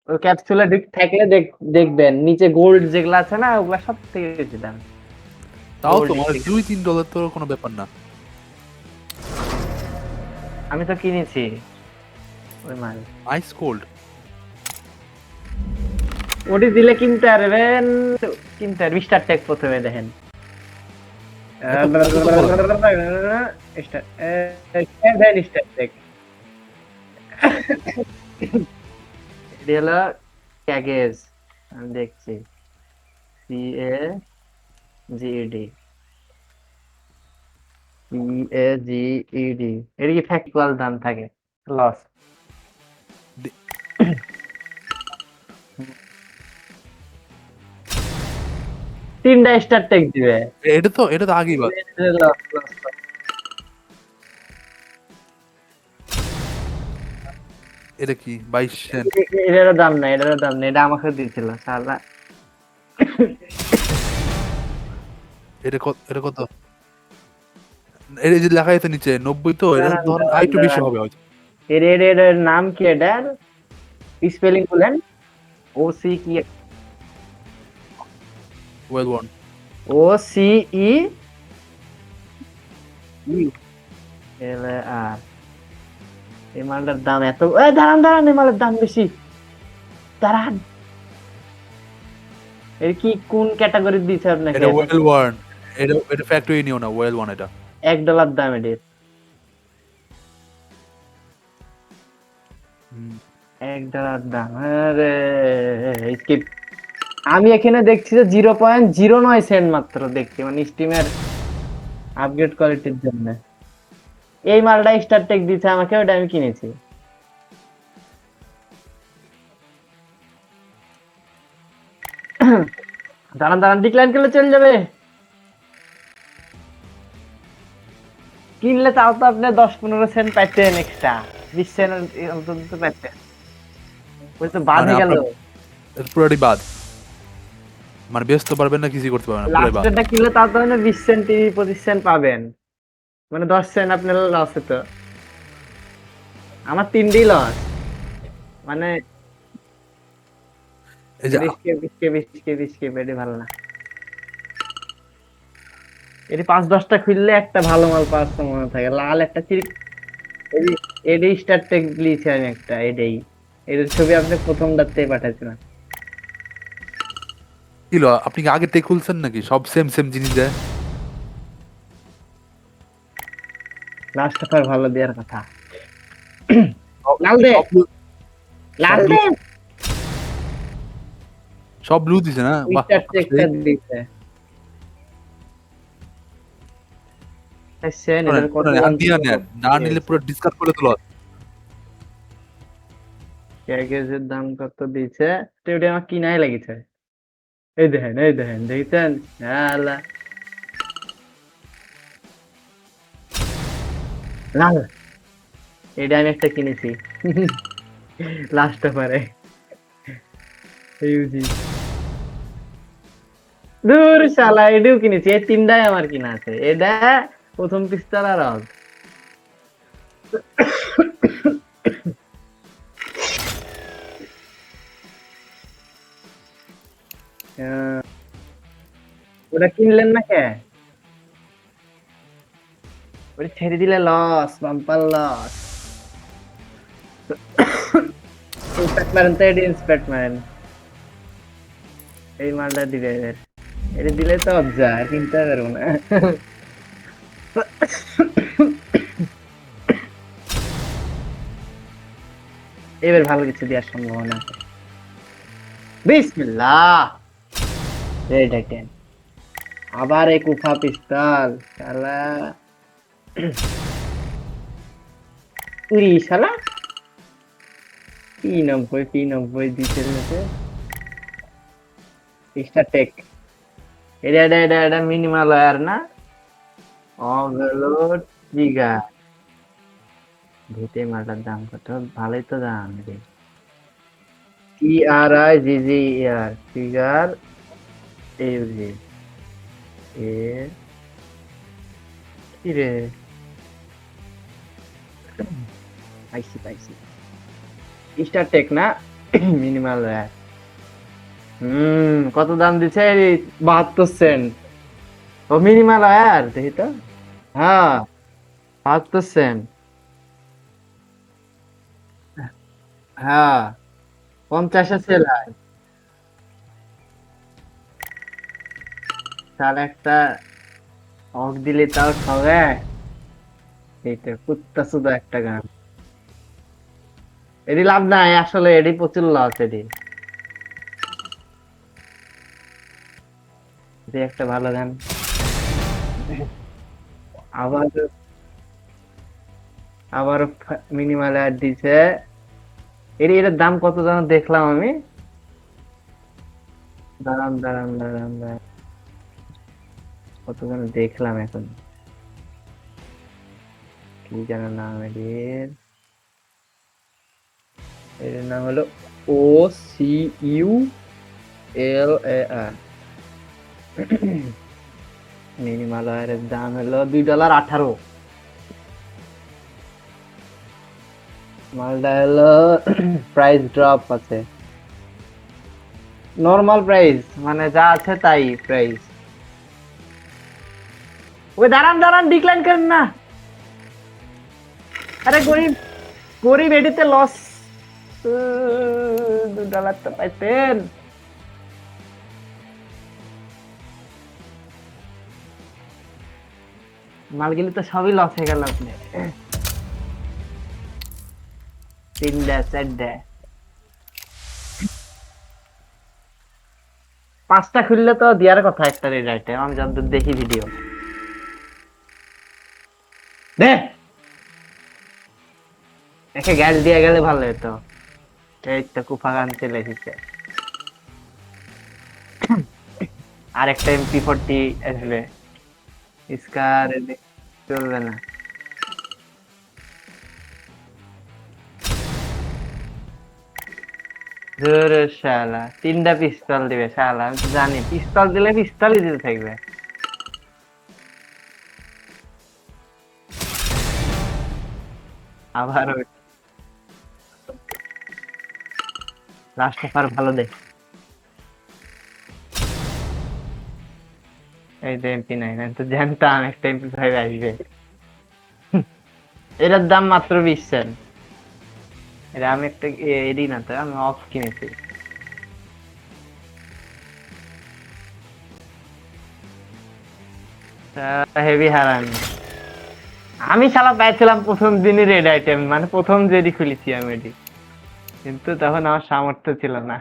ওই ক্যাপসুলে থাকলে দেখবেন নিচে গোল্ড যেগুলো আছে না ওগুলা সব থেকে বেশি দাম। তাও তো গোল্ড মানে $2-3 তো কোনো ব্যাপার না। আমি তো কিনেছি ওই মাল। আইস কোল্ড। ওটি দিলে কিনতে পারবেন, কিনতে পারবেন স্টার টেক প্রথমে দেখেন। এত তো বলা কেন? স্টার টেক এটি হলো ক্যাগেজ, আমি দেখছি CAGED, CAGED, এর কি ফ্যাক্টুয়াল দাম থাকে লস। দে- 3টা স্টার টেক দিবে। এটা তো আগেই বাদ। Loss loss. এটা কি 22 সেন্ট? এটারও দাম নাই, এটারও দাম নাই, এটা আমাকে দিয়েছিল সালা। এটা কত? এই যে লেখা আছে নিচে 90, তো এটা দাঁড়ান ধরেন দাঁড়ান আরেকটু বেশি দাঁড়ান, হবে হয়তো। এর নাম কি এটার? স্পেলিং বলেন। OC কি? Well one. OCE LR। এই মালটার দাম এত, দাঁড়ান দাঁড়ান, এই মালের দাম বেশি, দাঁড়ান। এর কি কোন ক্যাটাগরি দিয়েছে আপনাকে? এটা ওয়েল ওয়ান। এটা ফ্যাক্টরি নিও না, ওয়েল ওয়ান এটা। $1 দাম এটির, হুম। $1 দাম। আরে skip। আমি এখানে দেখছি যে 0.09 সেন্ট মাত্র দেখছি, মানে স্টিমের আপগ্রেড কোয়ালিটির জন্য। এই মালটা স্টার টেক দিচ্ছে আমাকে, ওটা আমি কিনেছি। দাঁড়ান দাঁড়ান, ডিক্লাইন করলে চলে যাবে। কিনলে তাও তো আপনি 10-15 সেন্ট পাইতেন এক্সট্রা, 20 সেন্ট অন্তত পাইতেন। ওই তো মানে বাদে গেল। আপনার পুরোটাই বাদ, মানে বেচতে পারবেন না, কিছুই করতে পারবেন না, পুরোই বাদ। লাস্টেরটা কিনলে তাও তো মানে 20 সেন্ট 25 সেন্ট পাবেন, মানে 10 সেন্ট আপনার লস হতো। আমার 3টেই লস, মানে এই যে রিস্কে রিস্কে রিস্কে রিস্কে বেডে ভালো না। এটি 5-10টা খুললে একটা ভালো মাল পাওয়ার সম্ভাবনা থাকে, লাল একটা চিরিক। এডি স্টার টেক দিয়েছি আমি একটা, এটাই, এদের ছবি আপনি প্রথমটাতেই পাঠাচ্ছিলাম। ছিল, আপনি কি আগে থেকে খুলছেন নাকি? সব সেম সেম জিনিস দেয়। লাস্ট অফার ভালো দেওয়ার কথা। সব লাল দে, সব blue- সব লাল ব্লু, দে। সব ব্লু দিছে না? বাহ, স্টার সেই। টেকটা দিতে আসছেন, শোনেন এটার কত শোনেন, দাম এখন দিয়ে নেন, না নিলে দিয়েছে? পুরো ডিসকাস করে তো লস। প্যাকেজের দাম কত দিয়েছে? তো ওটা আমার কিনাই লাগিছে। এই দেখেন, এই দেখেন, দেখছেন? আলা, লাল, এটা আমি একটা কিনেছি লাস্ট অফারে, ইউজি। দূর শালা, এটাও কিনেছি, এই 3টাই আমার কিনা আছে। এটা প্রথম পিস্তল আর রগ। আহ, ওটা কিনলেন না কে? ওটা ছেড়ে দিলে লস, বাম্পার লস। ইন্সপেক্ট মারেন তো, এটি ইন্সপেক্ট মারেন। এই মালটা দিবে এদের, এটা দিলে তো অবজা আর কিনতে পারবো না। এবার ভালো কিছু দেওয়ার সম্ভাবনা আছে। বিসমিল্লাহ, এই দেখেন, আবার এই কুফা পিস্তল শালা। উড়ি শালা, P90 দিতে দিতে স্টার টেক। এটা মিনিমাল আর না, ওভারলোড ট্রিগার। ভূতে মালটার দাম কত? ভালোই তো দাম রে। TRIGGER, trigger Yuji. এ কি রে, পাইছি পাইছি, স্টার টেক না? Minimal rack. কত দাম দিছে? 72 সেন্ট। ও মিনিমাল আর দেখি তো। হ্যাঁ, 72 সেন্ট। হ্যাঁ, 50-এ সেল হয়। তার একটা অফ দিলে তাও ঠগে। এইটা কুত্তা শুধু একটা গান। এটি লাভ নাই আসলে, এটি প্রচুর লস এটি। এটি একটা ভালো গান। আবার আবার মিনিমাল আর দিছে। এটার দাম কত যেন দেখলাম আমি। দাঁড়ান। কত যেন দেখলাম এখন। কি যেন নাম এর নাম হলো OCULAR। মিনিমালয়ের দাম হলো $2.18। মালটা হলো প্রাইস ড্রপ আছে। নর্মাল প্রাইস, মানে যা আছে তাই প্রাইস। ওই দাঁড়ান ডিক্লাইন করেন না। আরে গরিব, গরিব এডিতে লস। $2 তো পাইতেন। মালগুলি তো সবই লস হয়ে গেল আপনি। 3-4 5টা খুললে তো দেওয়ার কথা একটা রেড আইটেম, আমি যতদূর দেখি ভিডিও। দে, একে গ্যাস দিয়ে গেলে ভালো হতো। এই তো কুফা গান চলে এসেছে। আর একটা MP40 আসবে। স্কার চলবে না। ধুর শালা, 3টা পিস্তল দিবে শালা, আমি তো জানি পিস্তল দিলে পিস্তলই দিতে থাকবে। আবার লাস্ট অফার ভালো দে। এই যে MP9, আমি তো জানতাম একটা MP5 আসবে। এটার দাম মাত্র 20 সেন্ট। এটা আমি একটা এডি না তো, আমি অফ কিনেছি। হেভি হারামি। আমি শালা পাইছিলাম প্রথম দিনই রেড আইটেম, মানে প্রথম যেডি খুলেছি আমি এডি, কিন্তু তখন আমার সামর্থ্য ছিল না।